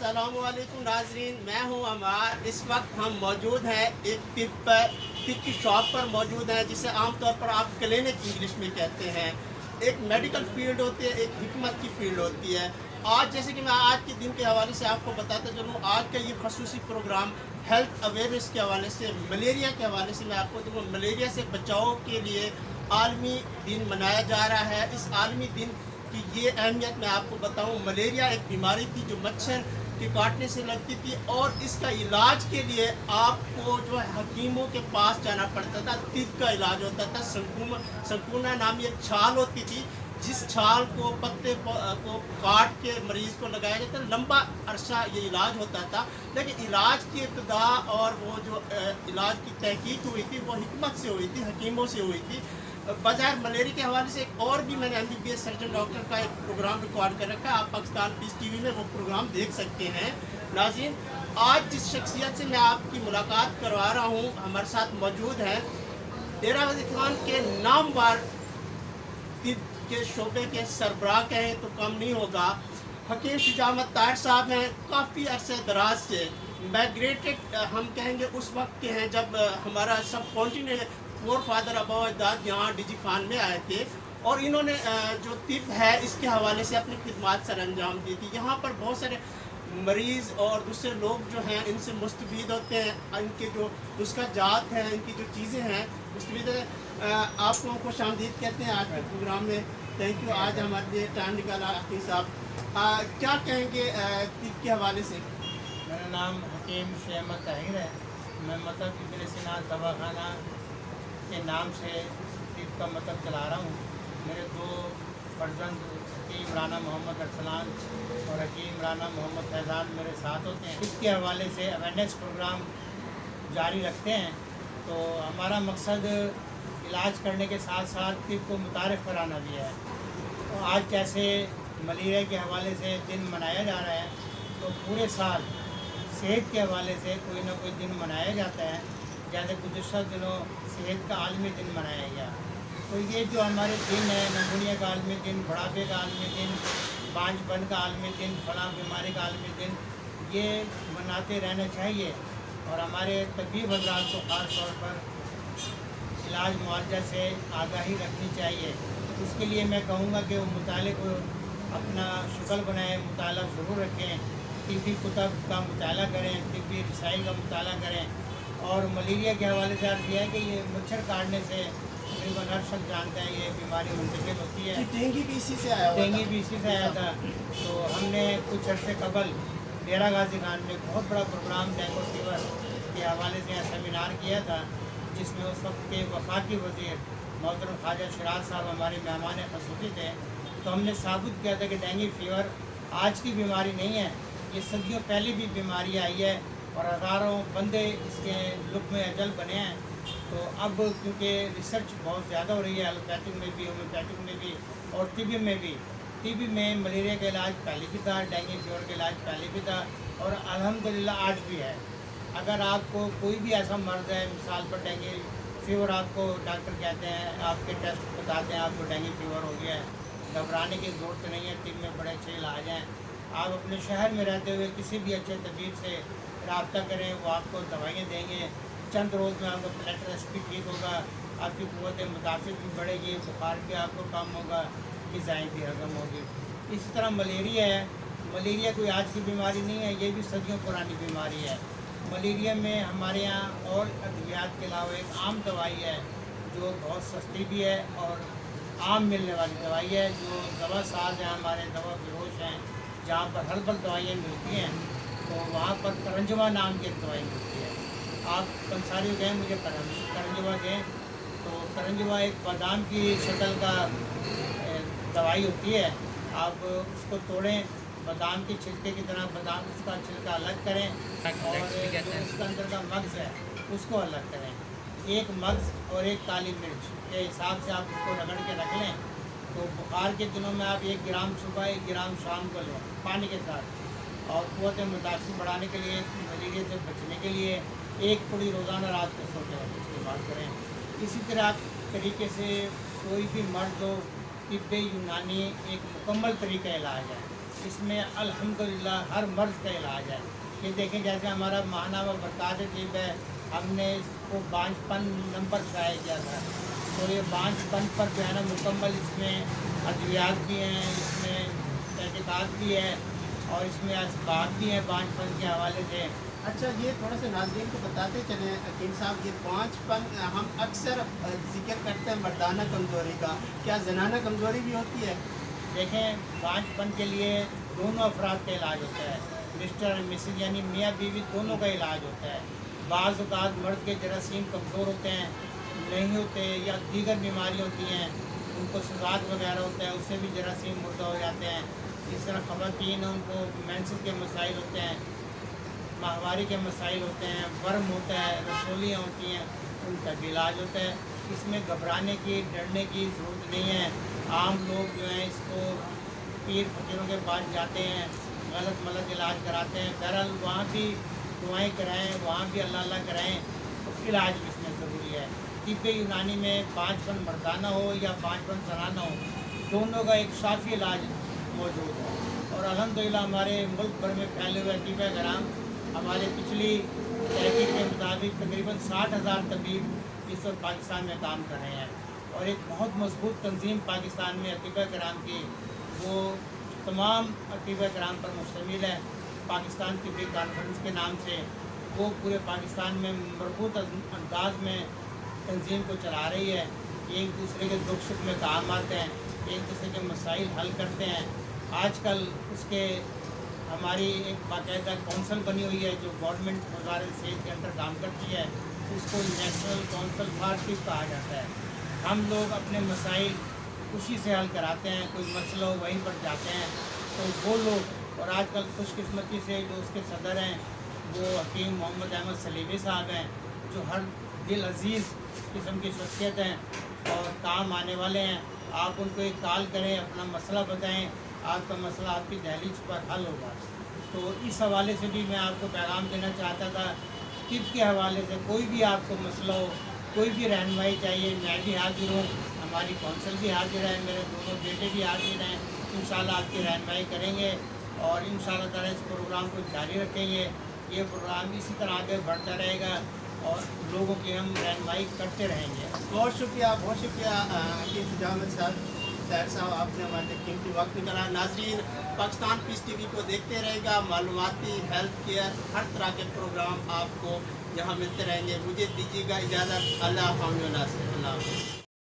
अस्सलामुअलैकुम नाजरीन, मैं हूं अमार। इस वक्त हम मौजूद हैं एक तिब की शॉप पर मौजूद हैं, जिसे आमतौर पर आप क्लिनिक इंग्लिश में कहते हैं। एक मेडिकल फील्ड होती है, एक हिकमत की फील्ड होती है। आज जैसे कि मैं आज के दिन के हवाले से आपको बताता चलूँ, आज का ये खसूसी प्रोग्राम हेल्थ अवेयरनेस के हवाले से, मलेरिया के हवाले से मैं आपको दूँगा। मलेरिया से बचाव के लिए आलमी दिन मनाया जा रहा है। इस आलमी दिन कि ये अहमियत मैं आपको बताऊं। मलेरिया एक बीमारी थी जो मच्छर के काटने से लगती थी, और इसका इलाज के लिए आपको जो है हकीमों के पास जाना पड़ता था। तिब का इलाज होता था। संकुना नामी एक छाल होती थी, जिस छाल को पत्ते को काट के मरीज़ को लगाया जाता था। लंबा अरसा ये इलाज होता था, लेकिन इलाज की इब्तदा और वो जो इलाज की तहकीक हुई थी वो हिकमत से हुई थी, हकीमों से हुई थी। बाजार मलेरिया के हवाले से एक और भी मैंने MBBS सर्जन डॉक्टर का एक प्रोग्राम रिकॉर्ड कर रखा है। आप पाकिस्तान पीस TV में वो प्रोग्राम देख सकते हैं। नाज़रीन, आज जिस शख्सियत से मैं आपकी मुलाकात करवा रहा हूँ, हमारे साथ मौजूद हैं डेरा गाज़ी खान के नामवर तिब के शोबे के सरबराह कहें तो कम नहीं होगा। हकीम शुजा अहमद ताहिर साहब हैं। काफ़ी अरसे दराज से माइग्रेटेड हम कहेंगे उस वक्त के हैं जब हमारा सब कॉन्टिनेंट फोर फादर अबा अजदाद यहाँ DG खान में आए थे, और इन्होंने जो तिब है इसके हवाले से अपनी खिदमत सर अंजाम दी थी। यहाँ पर बहुत सारे मरीज़ और दूसरे लोग जो हैं इनसे मुस्तफ़ीद होते हैं। इनके जो उसका जात है, इनकी जो चीज़ें हैं मुस्तफ़ीद है। आप लोगों को खुशामदीद कहते हैं आज के प्रोग्राम में। थैंक यू, आज हमारे लिए टाइम निकाला हकीम साहब। क्या कहेंगे तिब के हवाले से? मेरा नाम हकीम शुजा अहमद ताहिर है। मैं मतलब इब्न सीना दवाखाना के नाम से तिब का मतलब चला रहा हूँ। मेरे दो फर्जंद हकीम राना मोहम्मद अरसलान और हकीम राना मोहम्मद फैज़ान मेरे साथ होते हैं। तिब के हवाले से अवेयरनेस प्रोग्राम जारी रखते हैं। तो हमारा मकसद इलाज करने के साथ साथ तिब को मुतारिफ़ कराना भी है। तो आज जैसे मलेरिया के हवाले से दिन मनाया जा रहा है, तो पूरे साल सेहत के हवाले से कोई ना कोई दिन मनाया जाता है। जैसे गुज़श्ता दिनों सेहत का आलमी दिन मनाया गया, तो ये जो हमारे दिन है, नमूनिया का आलमी दिन, बुढ़ापे का आलमी दिन, बांझपन का आलमी दिन, फलां बीमारी का आलमी दिन, ये मनाते रहना चाहिए। और हमारे तबीब हज़रात को ख़ास तौर पर इलाज मुआवजा से आगाही रखनी चाहिए। इसके लिए मैं कहूँगा कि वो मुताले को अपना शुक्ल बनाएँ, मुताला ज़रूर रखें, तिब्बी कुतब का मुताला करें, तिब्बी रसाइल का मुताला करें। और मलेरिया के हवाले से अर्ज़ किया है कि ये मच्छर काटने से तकरीबन हर शख्स जानता है ये बीमारी मुंतकिल होती है। डेंगू भी इसी से आया हुआ था। डेंगू भी इसी से आया था। तो हमने कुछ अर्से कबल डेरा गाज़ी खान में बहुत बड़ा प्रोग्राम डेंगू फीवर के हवाले से सेमिनार किया था, जिसमें उस वक्त के वफाकी वज़ीर मोहतरम ख्वाजा शिराज साहब हमारे मेहमान खसूसी थे। तो हमने साबित किया था कि डेंगू फीवर आज की बीमारी नहीं है, ये सदियों पहले भी बीमारी आई है और हज़ारों बंदे इसके लुक में अजल बने हैं। तो अब क्योंकि रिसर्च बहुत ज़्यादा हो रही है, एलोपैथिक में भी, होम्योपैथिक में भी और टीबी में भी। टीबी में मलेरिया का इलाज पहले भी था, डेंगू फीवर का इलाज पहले भी था, और अल्हम्दुलिल्लाह आज भी है। अगर आपको कोई भी ऐसा मर्ज़ है, मिसाल पर डेंगू फीवर, आपको डॉक्टर कहते हैं, आपके टेस्ट बताते हैं आपको डेंगू फीवर हो गया है, घबराने की ज़रूरत नहीं है। टीबी में बड़े अच्छे इलाज हैं। आप अपने शहर में रहते हुए किसी भी अच्छे तबीब से रब्ता करें, वो आपको दवाइयाँ देंगे। चंद रोज़ में आपका ब्लड प्रेशर भी ठीक होगा, आपकी क़ुव्वत मुदाफ़िअत भी बढ़ेगी, बुखार भी आपको कम होगा, ग़िज़ाएँ भी हज़म होगी। इसी तरह मलेरिया है। मलेरिया कोई आज की बीमारी नहीं है, ये भी सदियों पुरानी बीमारी है। मलेरिया में हमारे यहाँ और अद्वियात के अलावा एक आम दवाई है जो बहुत सस्ती भी है और आम मिलने वाली दवाई है, जो दवा साज हैं, हमारे दवा फरोश हैं, जहाँ पर हर्बल दवाइयाँ मिलती हैं। तो वहाँ पर करंजवा नाम की एक दवाई मिलती है। आप कंसारी गए, मुझे करंजवा दें, तो करंजवा एक बादाम की शक्ल का दवाई होती है। आप उसको तोड़ें, बादाम के छिलके की तरह बादाम उसका छिलका अलग करें, और जो उसके अंदर का मग़ज़ है उसको अलग करें। एक मग़ज़ और एक काली मिर्च के हिसाब से आप उसको रगड़ के रख लें। तो बुखार के दिनों में आप 1 ग्राम सुबह 1 ग्राम शाम को लें पानी के साथ। और क़ुव्वत मुदाफ़िअत बढ़ाने के लिए, मलेरिया से बचने के लिए 1 पुड़ी रोज़ाना रात को सोते वक्त इस्तेमाल करें। इसी तरह तरीके से कोई भी मर्द हो, तिब्बे यूनानी एक मुकम्मल तरीका इलाज है। اس میں الحمدللہ ہر مرض کا علاج ہے. یہ دیکھیں جیسے ہمارا ماہانہ و برکات طب ہے, ہم نے اس کو بانجھ پن نمبر شائع کیا تھا. تو یہ بانجھ پن پر جو ہے نا مکمل اس میں ادویات بھی ہیں, اس میں تحقیقات بھی ہے, اور اس میں اسباب بھی ہیں بانجھ پن کے حوالے سے. اچھا, یہ تھوڑا سا ناظرین کو بتاتے چلیں حکیم صاحب, یہ بانجھ پن ہم اکثر ذکر کرتے ہیں مردانہ کمزوری کا, کیا زنانہ کمزوری بھی ہوتی ہے؟ دیکھیں, بانجھ پن کے لیے دونوں افراد کا علاج ہوتا ہے, مسٹر اور مسز یعنی میاں بیوی دونوں کا علاج ہوتا ہے. بعض اوقات مرد کے جراثیم کمزور ہوتے ہیں, نہیں ہوتے, یا دیگر بیماری ہوتی ہیں, ان کو سزاد وغیرہ ہوتا ہے, اس سے بھی جراثیم مردہ ہو جاتے ہیں. اس طرح خواتین ان کو مینسز کے مسائل ہوتے ہیں, ماہواری کے مسائل ہوتے ہیں, ورم ہوتا ہے, رسولیاں ہوتی ہیں, ان کا بھی علاج ہوتا ہے. اس میں گھبرانے کی, ڈرنے کی ضرورت نہیں ہے. عام لوگ جو ہیں اس کو پیر فقیروں کے پاس جاتے ہیں, غلط ملط علاج کراتے ہیں. بہرحال وہاں بھی دعائیں کرائیں, وہاں بھی اللہ کرائیں, تو علاج بھی اس میں ضروری ہے. طب یونانی میں بانجھ پن مردانہ ہو یا بانجھ پن زنانہ ہو, دونوں کا ایک شافی علاج موجود ہے. اور الحمدللہ ہمارے ملک بھر میں پھیلے ہوئے طب کرام, ہمارے پچھلی تحقیق کے مطابق تقریباً 60,000 طبیب اس وقت پاکستان میں کام کر رہے ہیں. اور ایک بہت مضبوط تنظیم پاکستان میں طب کرام کی, وہ تمام طب کرام پر مشتمل ہے. پاکستان طبی کانفرنس کے نام سے وہ پورے پاکستان میں مربوط انداز میں تنظیم کو چلا رہی ہے. ایک دوسرے کے دکھ سکھ میں کام آتے ہیں, ایک دوسرے کے مسائل حل کرتے ہیں. آج کل اس کے ہماری ایک باقاعدہ کونسل بنی ہوئی ہے جو گورنمنٹ وزارت صحت کے اندر کام کرتی ہے, اس کو نیشنل کونسل فار طب کہا جاتا ہے. ہم لوگ اپنے مسائل اسی سے حل کراتے ہیں, کوئی مسئلہ ہو وہیں پر جاتے ہیں. تو وہ لوگ, اور آج کل خوش قسمتی سے جو اس کے صدر ہیں وہ حکیم محمد احمد سلیمی صاحب ہیں, جو ہر دل عزیز قسم کی شخصیت ہیں اور کام آنے والے ہیں. آپ ان کو ایک کال کریں, اپنا مسئلہ بتائیں, آپ کا مسئلہ آپ کی دہلیز پر حل ہوگا. تو اس حوالے سے بھی میں آپ کو پیغام دینا چاہتا تھا. طب کے حوالے سے کوئی بھی آپ کو مسئلہ ہو, کوئی بھی رہنمائی چاہیے, میں بھی حاضر ہوں, ہماری کونسل بھی حاضر ہے, میرے دونوں بیٹے بھی حاضر ہیں. انشاءاللہ آپ کی رہنمائی کریں گے, اور انشاءاللہ تعالیٰ اس پروگرام کو جاری رکھیں گے. یہ پروگرام اسی طرح آگے بڑھتا رہے گا اور لوگوں کی ہم رہنمائی کرتے رہیں گے. بہت شکریہ حکیم شجاع احمد صاحب, آپ نے ہمارے قیمتی وقت نکالا. ناظرین, پاکستان پیس ٹی وی کو دیکھتے رہے گا, معلوماتی, ہیلتھ کیئر, ہر طرح کے پروگرام آپ کو یہاں ملتے رہیں گے. مجھے دیجیے گا اجازت. اللہ حافظ. اللہ حافظ.